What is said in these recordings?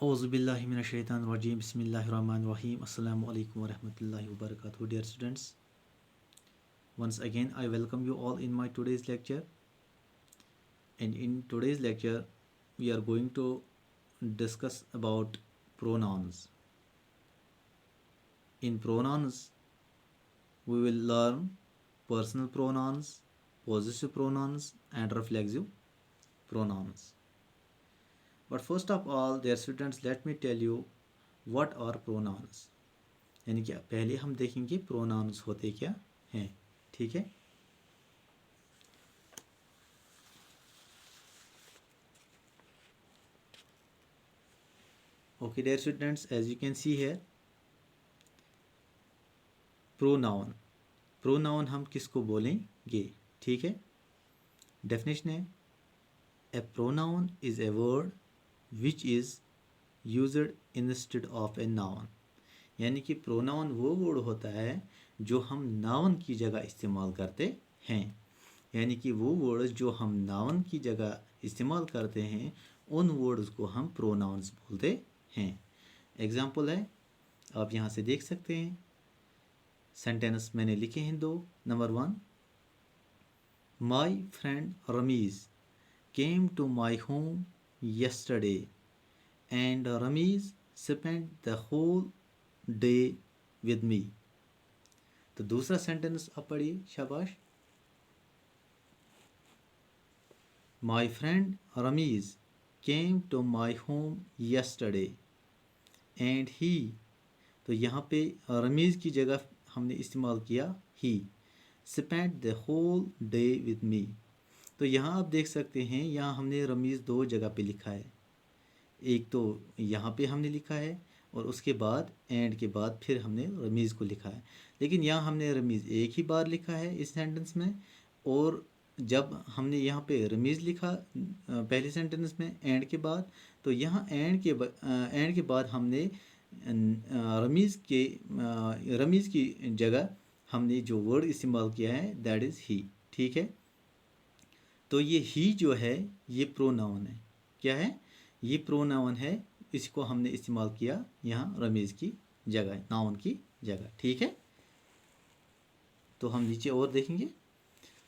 Auzubillahiminashaitanirrajim. Bismillahirrahmanirrahim. Assalamu alaikum wa rahmatullahi wa barakatuh. Dear students, once again I welcome you all in my today's lecture. And in today's lecture, we are going to discuss about pronouns. In pronouns, we will learn personal pronouns, possessive pronouns, and reflexive pronouns. But first of all, dear students, let me tell you what are pronouns. यानी कि पहले हम देखेंगे pronounce होते क्या हैं. ठीक है. Okay, dear students, as you can see here, pronoun हम किसको बोलेंगे. ठीक है. डेफिनेशन है, a pronoun is a word which is used instead of a noun. यानी कि प्रोनाउन वो वर्ड होता है जो हम नाउन की जगह इस्तेमाल करते हैं. यानी कि वो वर्ड्स जो हम नाउन की जगह इस्तेमाल करते हैं उन वर्ड्स को हम प्रोनाउंस बोलते हैं. एग्जाम्पल है, आप यहाँ से देख सकते हैं. सेंटेंस मैंने लिखे हैं दो. Number 1, my friend Ramiz came to my home yesterday and Ramiz spent the whole day with me. तो दूसरा सेंटेंस आप पढ़िए. शाबाश. My friend Ramiz came to my home yesterday and he. तो यहाँ पे रमीज़ की जगह हमने इस्तेमाल किया he. Spent the whole day with me. तो यहाँ आप देख सकते हैं, यहाँ हमने रमीज़ दो जगह पे लिखा है. एक तो यहाँ पे हमने लिखा है और उसके बाद एंड के बाद फिर हमने रमीज़ को लिखा है. लेकिन यहाँ हमने रमीज़ एक ही बार लिखा है इस सेंटेंस में. और जब हमने यहाँ पे रमीज़ लिखा पहले सेंटेंस में एंड के बाद, तो यहाँ एंड के बाद हमने रमीज़ की जगह हमने जो वर्ड इस्तेमाल किया है दैट इज़ ही. ठीक है. तो ये ही जो है ये प्रोनाउन है. क्या है? ये प्रोनाउन है. इसको हमने इस्तेमाल किया यहाँ रमीज़ की जगह, नाउन की जगह. ठीक है. तो हम नीचे और देखेंगे.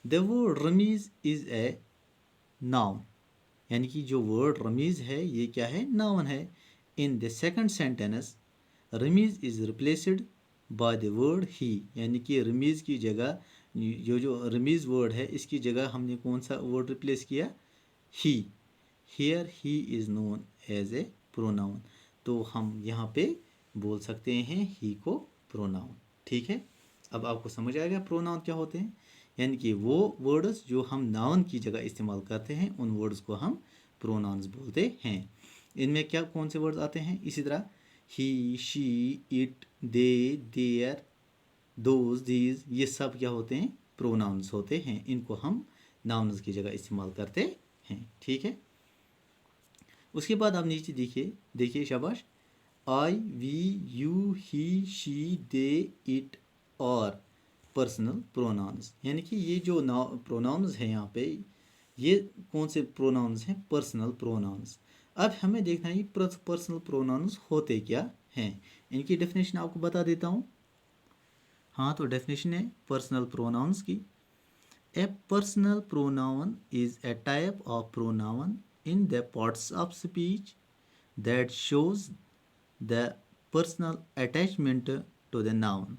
The word Ramiz is a noun. यानी कि जो वर्ड रमीज़ है ये क्या है? नाउन है. In the second sentence Ramiz is replaced by the word he. यानी कि रमीज़ की जगह जो रमीज़ वर्ड है इसकी जगह हमने कौन सा वर्ड रिप्लेस किया? He. Here he is known as a pronoun. तो हम यहाँ पे बोल सकते हैं ही को प्रोनाउन. ठीक है. अब आपको समझ आएगा प्रोनाउन क्या होते हैं. यानी कि वो वर्ड्स जो हम नाउन की जगह इस्तेमाल करते हैं उन वर्ड्स को हम प्रोनाउंस बोलते हैं. इनमें क्या कौन से वर्ड्स आते हैं? इसी तरह he, she, it, they, their, those, these, ये सब क्या होते हैं? प्रोनाउंस होते हैं. इनको हम नाउन्स की जगह इस्तेमाल करते हैं. ठीक है. उसके बाद आप नीचे देखिए. शाबाश. I, we, you, he, she, they, it और पर्सनल प्रोनाउंस. यानी कि ये जो प्रोनाउंस हैं यहाँ पे, ये कौन से प्रोनाउंस हैं? Personal pronouns. अब हमें देखना है पर्सनल प्रोनाउंस होते क्या हैं. इनकी डेफिनेशन आपको बता देता हूँ. हाँ, तो डेफिनेशन है पर्सनल प्रोनाउंस की. A personal pronoun is a type of pronoun in the parts of speech that shows the personal attachment to the noun.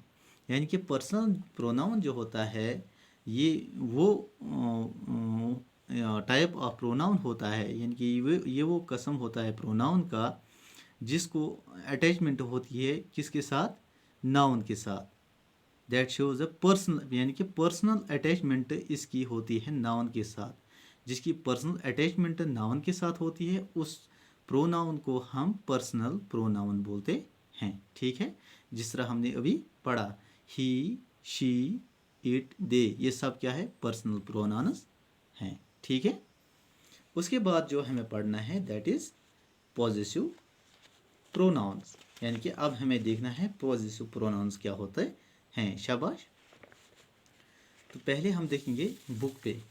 यानी कि पर्सनल प्रोनाउन जो होता है ये वो टाइप ऑफ प्रोनाउन होता है. यानी कि ये वो कसम होता है प्रोनाउन का जिसको अटैचमेंट होती है किसके साथ? नाउन के साथ. दैट शोज अ पर्सनल, यानी कि पर्सनल अटैचमेंट इसकी होती है नाउन के साथ. जिसकी पर्सनल अटैचमेंट नाउन के साथ होती है उस प्रोनाउन को हम पर्सनल प्रोनाउन बोलते हैं. ठीक है. जिस तरह हमने अभी पढ़ा, ही, शी, इट, दे, ये सब क्या है? पर्सनल प्रोनाउंस हैं. ठीक है. उसके बाद जो हमें पढ़ना है दैट इज पॉजेसिव प्रोनाउंस. यानी कि अब हमें देखना है पॉजेसिव प्रोनाउंस क्या होते हैं. शाबाश. तो पहले हम देखेंगे बुक पे.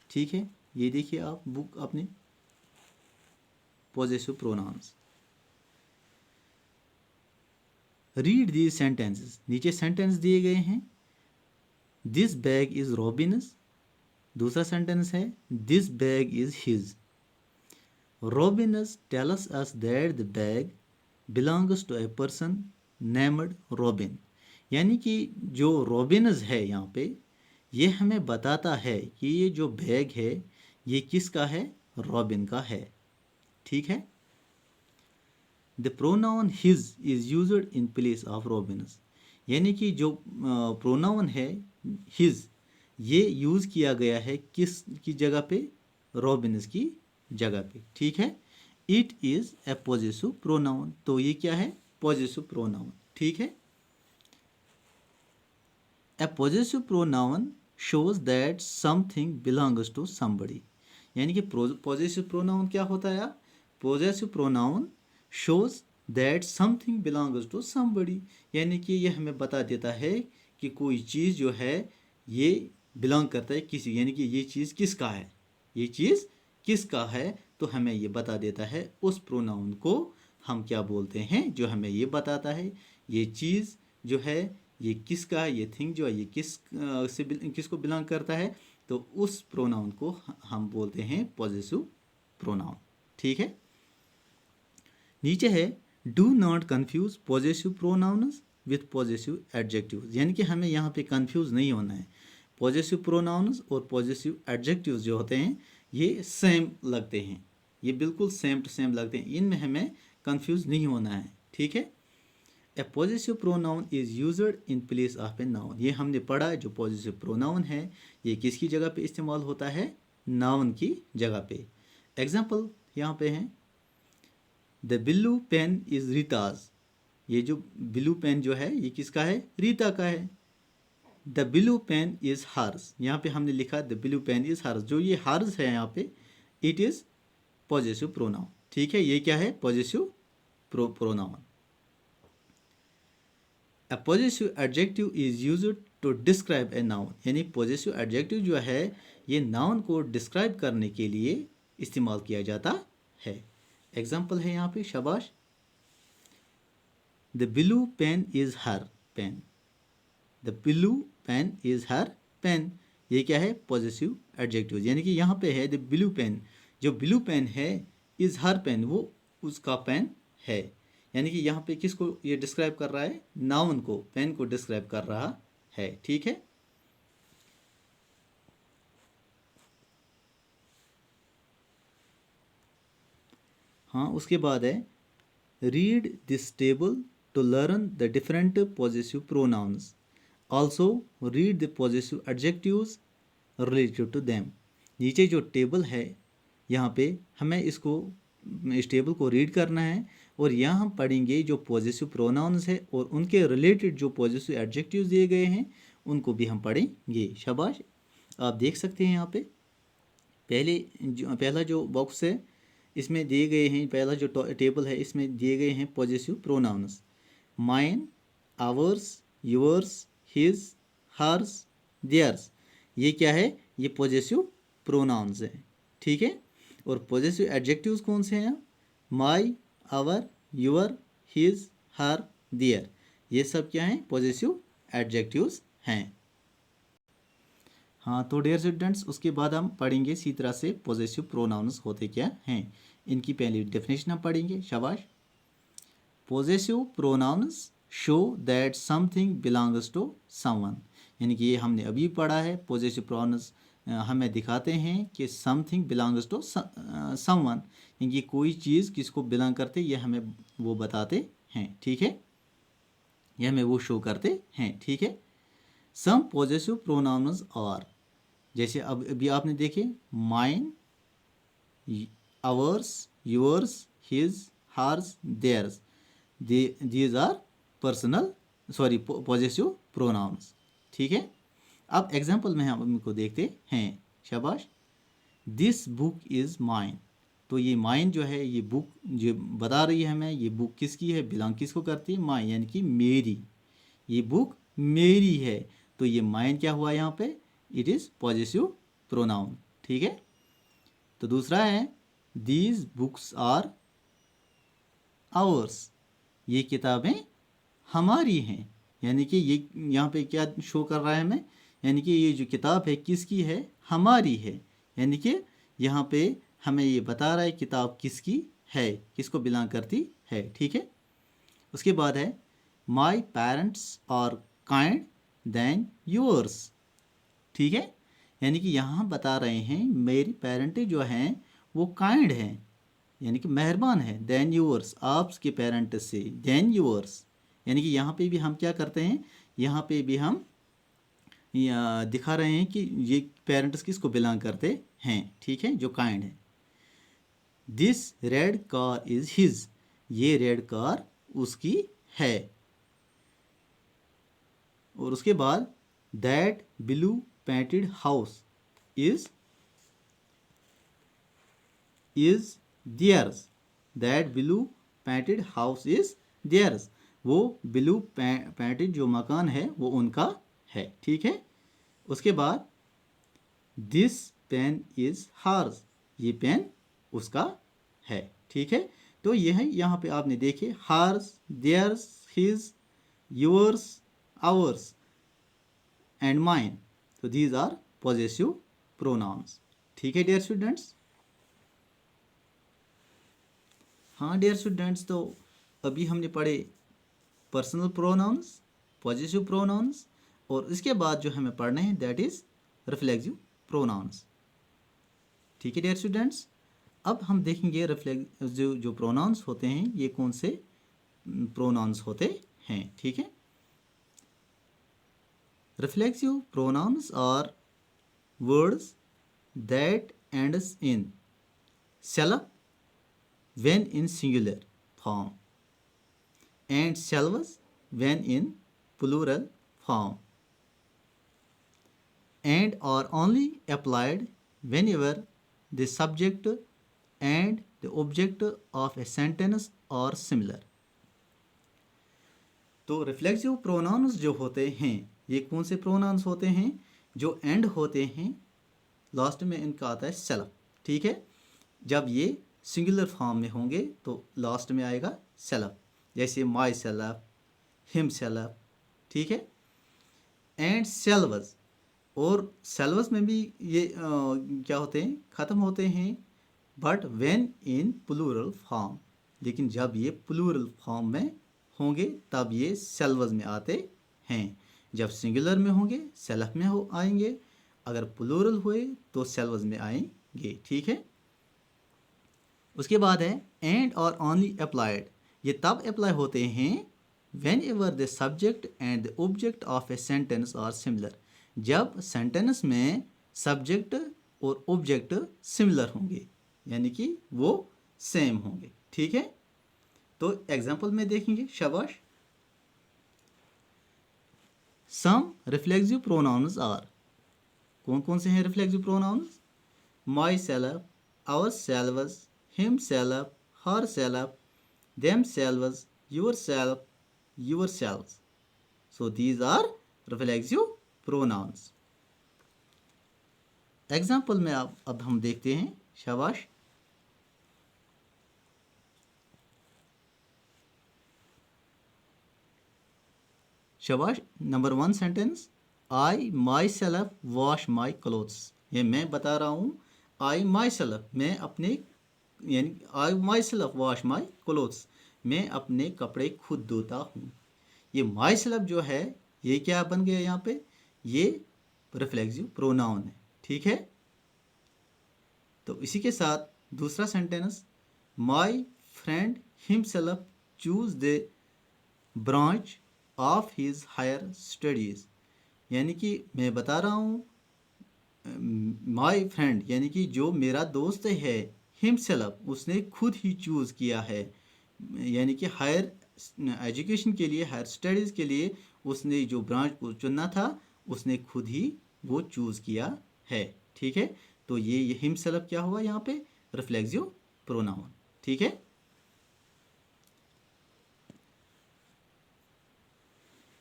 ठीक है. ये देखिए आप बुक अपनी. possessive pronouns. Read these sentences. नीचे सेंटेंस दिए गए हैं. This bag is Robin's. दूसरा सेंटेंस है This bag is his. Robin's tells us that the bag belongs to a person named Robin. यानी कि जो रॉबिन्स है यहाँ पे, ये हमें बताता है कि ये जो बैग है ये किसका है, रॉबिन का है. ठीक है. The pronoun his is used in place of Robins. यानी कि जो प्रोनाउन है हिज, ये यूज़ किया गया है किस की जगह पे, रॉबिन्स की जगह पे. ठीक है. It is a possessive pronoun. तो ये क्या है, पॉजेसिव प्रोनाउन. ठीक है. A possessive pronoun shows that something belongs to somebody. यानी कि पॉजेसिव प्रोनाउन क्या होता है. Possessive pronoun shows that something belongs to somebody. यानी कि ये हमें बता देता है कि कोई चीज़ जो है ये बिलोंग करता है किसी, यानी कि ये चीज़ किसका है, ये चीज़ किसका है. तो हमें ये बता देता है, उस प्रोनाउन को हम क्या बोलते हैं जो हमें ये बताता है ये चीज़ जो है ये किसका, ये थिंग जो है ये किसको बिलोंग करता है. तो उस प्रोनाउन को हम बोलते हैं पॉजेसिव प्रोनाउन. ठीक है. नीचे है do not confuse possessive pronounce with possessive adjectives. यानी कि हमें यहाँ पे कन्फ्यूज नहीं होना है. पॉजेसिव प्रोनाउन्स और पॉजेसिव एडजेक्टिव्स जो होते हैं ये सेम लगते हैं, ये बिल्कुल सेम टू सेम लगते हैं, इनमें हमें कन्फ्यूज नहीं होना है. ठीक है. A possessive pronoun is used in place of a noun. ये हमने पढ़ा है, जो पॉजेसिव प्रोनाउन है ये किसकी जगह पे इस्तेमाल होता है, नाउन की जगह पे. एग्जाम्पल यहाँ पे हैं. The blue pen is Rita's. ये जो ब्लू पेन जो है ये किसका है, रीता का है. The blue pen is hers. यहाँ पे हमने लिखा the blue pen is hers. जो ये हर्स है यहाँ पे, इट इज पॉजेसिव प्रोनाउन. ठीक है. ये क्या है, possessive pronoun. A possessive adjective is used to describe a noun. यानी possessive adjective जो है ये noun को describe करने के लिए इस्तेमाल किया जाता है. एग्जाम्पल है यहाँ पे, शाबाश. The blue pen is her pen. The blue pen is her pen. ये क्या है, possessive adjective. यानी कि यहाँ पे है the blue pen. जो blue pen है is her pen, वो उसका पेन है. यानी कि यहाँ पे किसको ये डिस्क्राइब कर रहा है, नाउन को, पेन को डिस्क्राइब कर रहा है. ठीक है. हाँ, उसके बाद है read this table to learn the different possessive pronouns. Also read the possessive adjectives related to them. नीचे जो टेबल है यहाँ पे हमें इस टेबल को रीड करना है और यहाँ हम पढ़ेंगे जो पॉजेसिव प्रोनाउंस है और उनके रिलेटेड जो पॉजेसिव एडजेक्टिव्स दिए गए हैं उनको भी हम पढ़ेंगे. शाबाश. आप देख सकते हैं यहाँ पे पहला जो बॉक्स है इसमें दिए गए हैं, पहला जो टेबल है इसमें दिए गए हैं possessive pronouns. Mine, ours, yours, his, hers, theirs. ये क्या है, ये पॉजेसिव प्रोनाउंस हैं. ठीक है. और पॉजेसिव एडजेक्टिव्स कौन से हैं, my, our, your, his, her, their. ये सब क्या हैं, पॉजेसिव एडजेक्टिव्स हैं. हाँ, तो डियर स्टूडेंट्स उसके बाद हम पढ़ेंगे इसी तरह से पॉजेसिव प्रोनाउंस होते क्या हैं. इनकी पहली डेफिनेशन हम पढ़ेंगे. शाबाश. Possessive pronouns show that something belongs to someone. यानी कि ये हमने अभी पढ़ा है. पॉजेसिव प्रोनाउंस हमें दिखाते हैं कि समथिंग बिलोंग्स टू समवन, यानी कोई चीज़ किसको बिलोंग करते ये हमें वो बताते हैं. ठीक है. ये हमें वो शो करते हैं. ठीक है. सम पॉजेसिव प्रोनाउंस आर, जैसे अब अभी आपने देखे mine, ours, yours, his, hers, theirs. These are possessive pronouns. ठीक है. अब एग्जाम्पल में हम इनको देखते हैं. शाबाश. This book is mine. तो ये माइन जो है ये बुक जो बता रही है हमें ये बुक किसकी है, बिलोंग किसको करती है, माइन, यानी कि मेरी. ये बुक मेरी है. तो ये माइन क्या हुआ यहाँ पे, इट इज़ पॉजेसिव प्रोनाउन. ठीक है. तो दूसरा है दीज बुक्स आर आवर्स, ये किताबें हमारी हैं। यानी कि ये यहाँ पे क्या शो कर रहा है हमें, यानी कि ये जो किताब है किसकी है, हमारी है। यानी कि यहाँ पे हमें ये बता रहा है किताब किसकी है, किसको बिलोंग करती है। ठीक है। उसके बाद है my parents are kind then yours. ठीक है। यानी कि यहाँ बता रहे हैं मेरी पेरेंट जो हैं वो काइंड हैं, यानी कि मेहरबान है, देन यूअर्स, आपके पेरेंट से, देन यूअर्स। यानी कि यहाँ पे भी हम क्या करते हैं, यहाँ पे भी हम दिखा रहे हैं कि ये पेरेंट्स किसको बिलोंग करते हैं। ठीक है, जो काइंड है। This red car is his, ये रेड कार उसकी है। और उसके बाद that blue painted house is theirs, that blue painted house is theirs, वो ब्लू पेंटेड जो मकान है वो उनका है। ठीक है। उसके बाद दिस पेन इज हर्स, ये पेन उसका है। ठीक है। तो ये है, यहाँ पे आपने देखे hers, theirs, his, yours, ours and mine. तो दीज आर पॉजेसिव प्रोनाउंस। ठीक है डियर स्टूडेंट्स। हाँ डियर स्टूडेंट्स, तो अभी हमने पढ़े पर्सनल प्रोनाउंस, पॉजिटिव प्रोनाउंस, और इसके बाद जो हमें पढ़ने हैं दैट इज़ रिफ्लेक्सिव प्रोनाउंस। ठीक है डियर स्टूडेंट्स। अब हम देखेंगे रिफ्लेक्सिव जो प्रोनाउंस होते हैं ये कौन से प्रोनाउंस होते हैं। ठीक है। Reflexive pronouns are words that ends in self when in singular form and selvas when in plural form and are only applied whenever the subject and the object of a sentence are similar। तो reflexive pronouns जो होते हैं ये कौन से pronounce होते हैं, जो एंड होते हैं लास्ट में इनका आता है सेल्फ। ठीक है। जब ये सिंगुलर फॉर्म में होंगे तो लास्ट में आएगा सेल्फ, जैसे माई सेल्फ, हिम सेल्फ। ठीक है। एंड सेल्वस, और सेल्वस में भी ये क्या होते हैं, ख़त्म होते हैं, but when in plural form, लेकिन जब ये प्लूरल फॉर्म में होंगे तब ये सेल्वस में आते हैं। जब सिंगुलर में होंगे सेल्फ में हो आएंगे, अगर प्लूरल हुए तो सेल्वस में आएंगे। ठीक है। उसके बाद है एंड और ओनली अप्लाइड, ये तब अप्लाई होते हैं whenever the subject and the object of a sentence are similar, जब सेंटेंस में सब्जेक्ट और ऑब्जेक्ट सिमिलर होंगे, यानी कि वो सेम होंगे। ठीक है। तो एग्जांपल में देखेंगे, शाबाश। सम रिफ्लेक्सिव प्रोनाउंस आर, कौन कौन से हैं reflexive pronouns, myself, ourselves, himself, herself, themselves, yourself, yourselves. So these are reflexive pronouns. Example में अब हम देखते हैं, शाबाश। शाबाश। Number 1 sentence, I myself wash my clothes, ये मैं बता रहा हूँ। आई माई सेल्फ, मैं अपने, यानी I myself wash my clothes, मैं अपने कपड़े खुद धोता हूँ। ये माई सेल्फ जो है ये क्या बन गया यहाँ पे, ये रिफ्लेक्सिव प्रोनाउन है। ठीक है। तो इसी के साथ दूसरा sentence, my friend himself choose the branch of his higher studies, यानी कि मैं बता रहा हूँ माई फ्रेंड, यानी कि जो मेरा दोस्त है, हिमसेल्फ उसने खुद ही चूज़ किया है, यानी कि हायर एजुकेशन के लिए, हायर स्टडीज़ के लिए उसने जो ब्रांच को चुनना था उसने खुद ही वो चूज़ किया है। ठीक है। तो ये हिमसेल्फ क्या हुआ यहाँ पे, रिफ्लेक्सिव प्रोनाउन। ठीक है।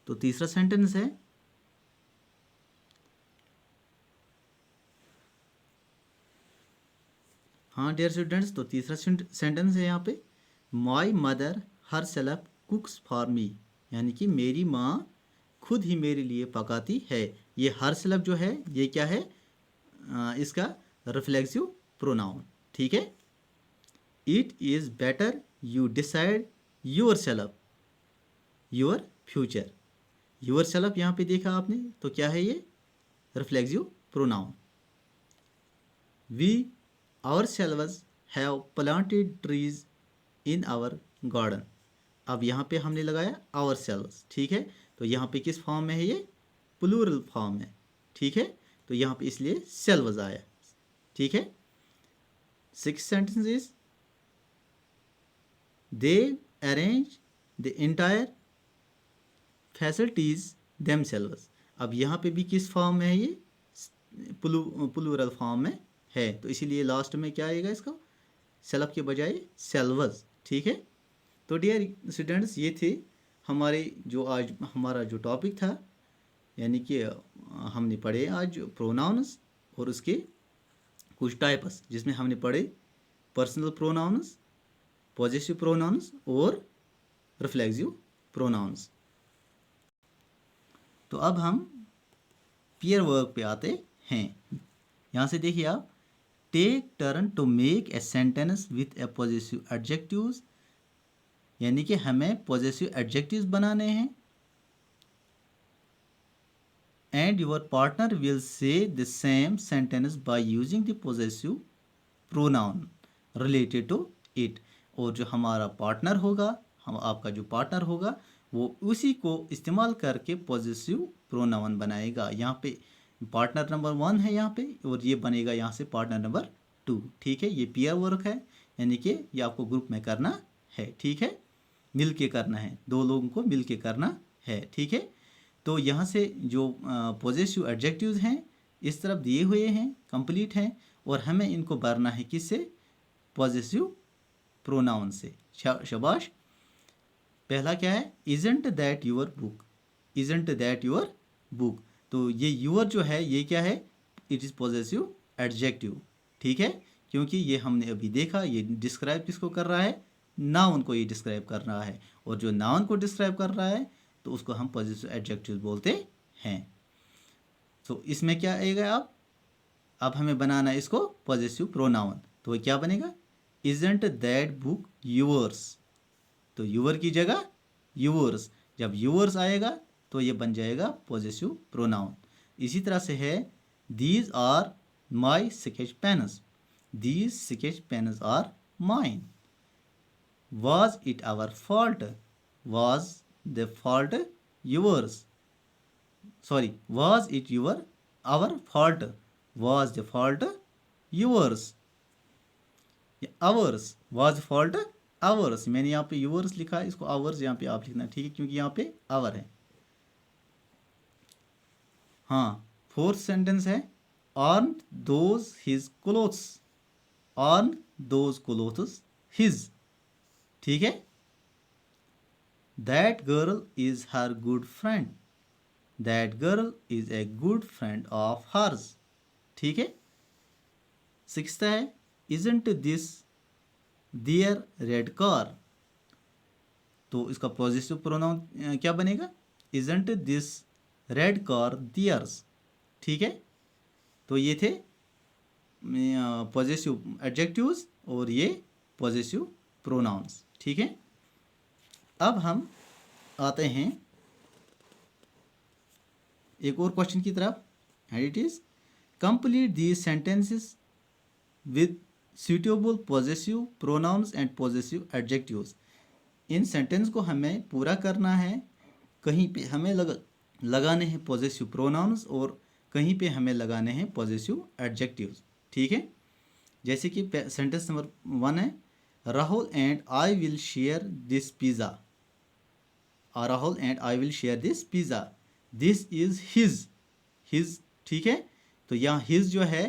तो तीसरा सेंटेंस है, हाँ डियर स्टूडेंट्स, तो तीसरा सेंटेंस है यहाँ पे, my mother her self कुक्स for me, यानी कि मेरी माँ खुद ही मेरे लिए पकाती है। ये हर सेल्फ जो है ये क्या है, इसका रिफ्लेक्सिव प्रोनाउन। ठीक है। It is better you decide yourself your future. Yourself यहाँ पे देखा आपने तो क्या है ये, reflexive pronoun. We ourselves have planted trees in our garden. अब यहाँ पे हमने लगाया आवर सेल्व्स। ठीक है। तो यहाँ पे किस फॉर्म में है ये, प्लूरल फॉर्म है। ठीक है। तो यहाँ पे इसलिए सेल्व्स आया। ठीक है। 6th sentence is they arrange the entire facilities themselves. अब यहाँ पे भी किस फॉर्म में है ये, प्लूरल फॉर्म में है। तो इसीलिए लास्ट में क्या आएगा इसका, सेल्फ के बजाय सेल्व्स। ठीक है। तो डियर स्टूडेंट्स ये थे हमारे जो आज हमारा जो टॉपिक था, यानी कि हमने पढ़े आज प्रोनाउंस और उसके कुछ टाइप्स, जिसमें हमने पढ़े पर्सनल प्रोनाउंस, पॉजेसिव प्रोनाउंस और रिफ्लेक्सिव प्रोनाउंस। तो अब हम पेयर वर्क पे आते हैं। यहाँ से देखिए आप, take turn to make a sentence with a possessive adjectives, यानी कि हमें पॉजेसिव एडजेक्टिव्स बनाने हैं। And your partner will say the same sentence by using the possessive pronoun related to it. और जो हमारा पार्टनर होगा, हम आपका जो पार्टनर होगा, वो उसी को इस्तेमाल करके पॉजेसिव प्रोनाउन बनाएगा। यहाँ पे पार्टनर नंबर 1 है यहाँ पे, और ये बनेगा यहाँ से पार्टनर नंबर 2। ठीक है। ये पेयर वर्क है, यानी कि ये आपको ग्रुप में करना है। ठीक है। मिल के करना है, 2 लोगों को मिल के करना है। ठीक है। तो यहाँ से जो पॉजेसिव एडजेक्टिव्स हैं इस तरफ दिए हुए हैं, कंप्लीट हैं, और हमें इनको भरना है किससे, पॉजेसिव प्रोनाउन से। शाबाश। पहला क्या है, isn't that your book. Isn't that your book. तो ये योर जो है ये क्या है, इट इज़ पॉजेसिव एडजेक्टिव। ठीक है। क्योंकि ये हमने अभी देखा, ये डिस्क्राइब किसको कर रहा है, नाउन को ये डिस्क्राइब कर रहा है, और जो नाउन को डिस्क्राइब कर रहा है तो उसको हम पॉजेसिव एडजेक्टिव बोलते हैं। तो इसमें क्या आएगा, अब हमें बनाना है इसको पॉजेसिव प्रोनाउन। तो क्या बनेगा, इजंट दैट बुक योर्स। तो योर की जगह योर्स, जब योर्स आएगा तो ये बन जाएगा पॉजेसिव प्रोनाउन। इसी तरह से है, these are my sketch pens. These sketch pens are mine. Was it our fault? Was the fault yours? Sorry, was it our fault? Was the fault yours? Ours. Was the fault ours? मैंने यहाँ पे yours लिखा है, इसको ours यहाँ पे आप लिखना, ठीक है, क्योंकि यहाँ पे our है। हाँ, 4th सेंटेंस है, on those his clothes. On those clothes his. ठीक है। That girl is her good friend. That girl is a good friend of hers. ठीक है। 6th है, isn't this their red car. तो इसका पॉजिटिव प्रोनाउन क्या बनेगा, isn't this red car theirs. ठीक है। तो ये थे पॉजिटिव एडजेक्टिव्स और ये पॉजिटिव प्रोनाउंस। ठीक है। अब हम आते हैं एक और क्वेश्चन की तरफ, and it is complete these sentences with suitable possessive pronouns and possessive adjectives. In sentence को हमें पूरा करना है, कहीं पे हमें लगाने हैं पॉजेसिव प्रोनाउंस और कहीं पे हमें लगाने हैं पॉजेसिव एडजेक्टिव्स। ठीक है। जैसे कि सेंटेंस नंबर 1 है, Rahul and I will share this pizza. Rahul and I will share this pizza. This is his. ठीक है। तो यहाँ हिज जो है,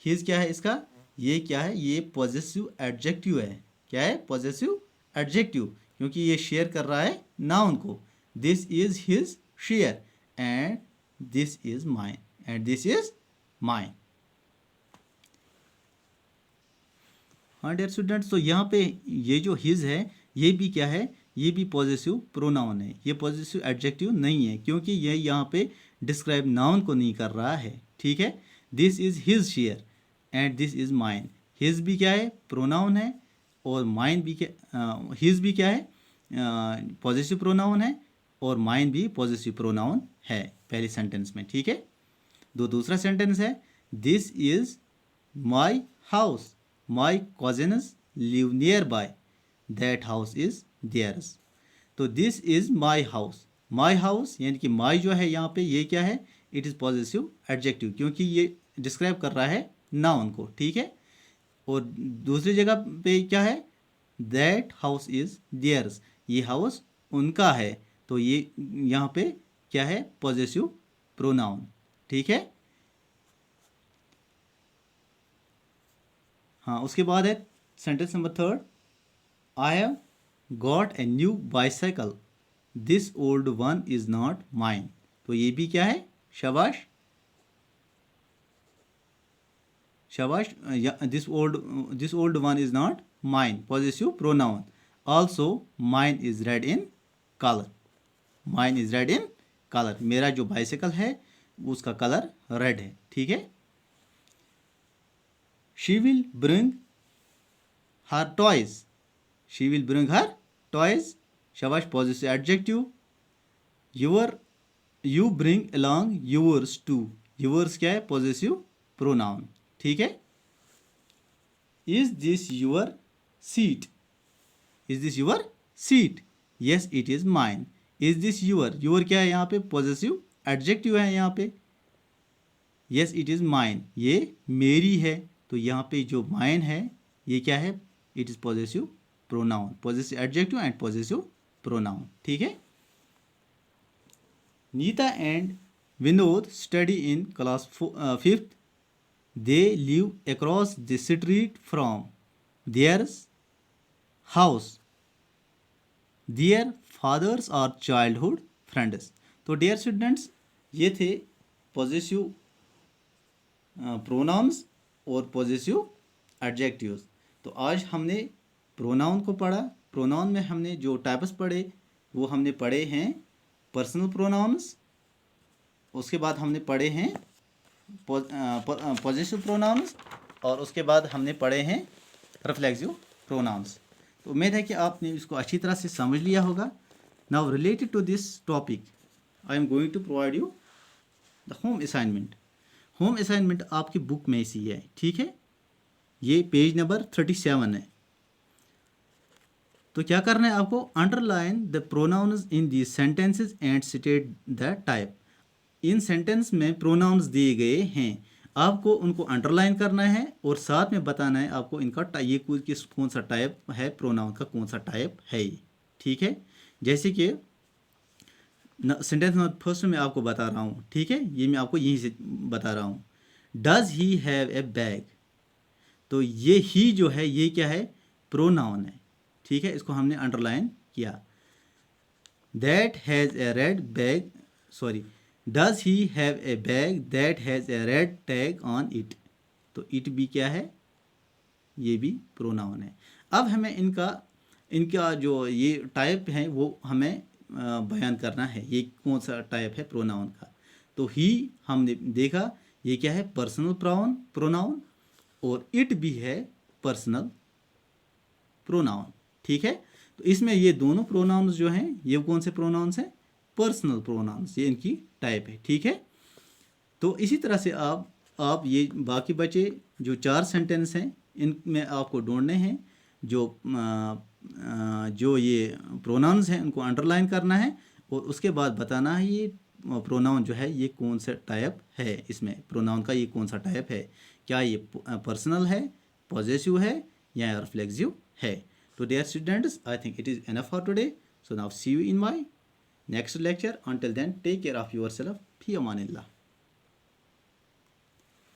हिज क्या है इसका, ये क्या है, ये पॉजेसिव एडजेक्टिव है। क्या है, पॉजेसिव एडजेक्टिव, क्योंकि ये शेयर कर रहा है नाउन को। This is his share and this is mine and this is mine. हाँ डियर स्टूडेंट्स, तो यहाँ पे ये जो हिज है ये भी क्या है, ये भी पॉजेसिव प्रोनाउन है, ये पॉजेसिव एडजेक्टिव नहीं है, क्योंकि ये यहाँ पे डिस्क्राइब नाउन को नहीं कर रहा है, ठीक है। This is his share and this is mine. His भी क्या है, प्रोनाउन है, और माइन भी क्या, हिज भी क्या है, पॉजेसिव प्रोनाउन है, और माइन भी पॉजेसिव प्रोनाउन है पहले सेंटेंस में, ठीक है। दूसरा सेंटेंस है, this is my house, my cousins live near by, that house is theirs. तो this is my house, my house यानी कि माई जो है यहाँ पे ये क्या है, इट इज़ पॉजेसिव एडजेक्टिव, क्योंकि ये डिस्क्राइब कर रहा है नाउन को, ठीक है। और दूसरी जगह पे क्या है, दैट हाउस इज़ देयर्स, ये हाउस उनका है, तो ये यहाँ पे क्या है, पॉजेसिव प्रोनाउन, ठीक है। हाँ, उसके बाद है sentence number third, I have got a new bicycle, this old one is not mine. तो ये भी क्या है, शाबाश शाबाश, this old one is not mine, possessive pronoun. Also mine is red in colour, mine is red in colour, मेरा जो bicycle है उसका कलर रेड है, ठीक है। She will bring her toys, she will bring her toys, शाबाश, positive adjective. Your, you bring along yours too, yours क्या है, पॉजिटिव प्रोनाउन, ठीक है। Is this your seat, is this your seat, yes it is mine. Is this your, your क्या है यहाँ पे, positive adjective है यहाँ पे। यस इट इज माइन, ये मेरी है, तो यहाँ पे जो माइन है ये क्या है, it is positive pronoun, positive adjective and positive pronoun, ठीक है। Nita and Vinod study in class 5th, they live across the street from their house, their fathers are childhood friends। तो डियर स्टूडेंट्स, ये थे पॉजिटिव प्रोनाउंस और positive adjectives. तो आज हमने pronoun को पढ़ा। प्रोनाउन में हमने जो टाइप्स पढ़े वो हमने पढ़े हैं पर्सनल प्रोनाउंस, उसके बाद हमने पढ़े हैं पॉजिटिव प्रोनाउंस, और उसके बाद हमने पढ़े हैं रिफ्लेक्सिव प्रोनाउंस। तो उम्मीद है कि आपने इसको अच्छी तरह से समझ लिया होगा। Now related to this topic I am going to provide you the home assignment. Home assignment आपकी बुक में से है, ठीक है। ये पेज नंबर 37 है। तो क्या करना है आपको, underline the pronounce in the sentences and state the type. In sentence में प्रोनाउंस दिए गए हैं, आपको उनको अंडरलाइन करना है और साथ में बताना है आपको इनका ये कौन सा टाइप है, प्रोनाउन का कौन सा टाइप है ये, ठीक है। जैसे कि सेंटेंस नंबर फर्स्ट में आपको बता रहा हूँ, ठीक है, ये मैं आपको यहीं से बता रहा हूँ। Does he have a bag, तो ये ही जो है ये क्या है, प्रोनाउन है, ठीक है, इसको हमने अंडरलाइन किया। That has a red bag, sorry, does he have a bag that has a red tag on it, तो इट भी क्या है, ये भी प्रोनाउन है। अब हमें इनका जो ये टाइप है वो हमें बयान करना है, ये कौन सा टाइप है प्रोनाउन का। तो ही हमने देखा ये क्या है, पर्सनल प्रोनाउन, और इट भी है पर्सनल प्रोनाउन, ठीक है। तो इसमें ये दोनों प्रोनाउंस जो हैं ये कौन से प्रोनाउंस हैं, पर्सनल प्रोनाउंस, ये इनकी टाइप है, ठीक है। तो इसी तरह से आप ये बाकी बचे जो 4 सेंटेंस हैं इनमें आपको ढूंढने हैं, जो ये प्रोनाउंस हैं उनको अंडरलाइन करना है और उसके बाद बताना है ये प्रोनाउन जो है ये कौन सा टाइप है, इसमें प्रोनाउन का ये कौन सा टाइप है, क्या ये पर्सनल है, पॉजेसिव है या रिफ्लेक्सिव है। तो dear students, I think it is enough for today. So now see you in my next lecture. Until then, take care of yourself. Fi amanillah.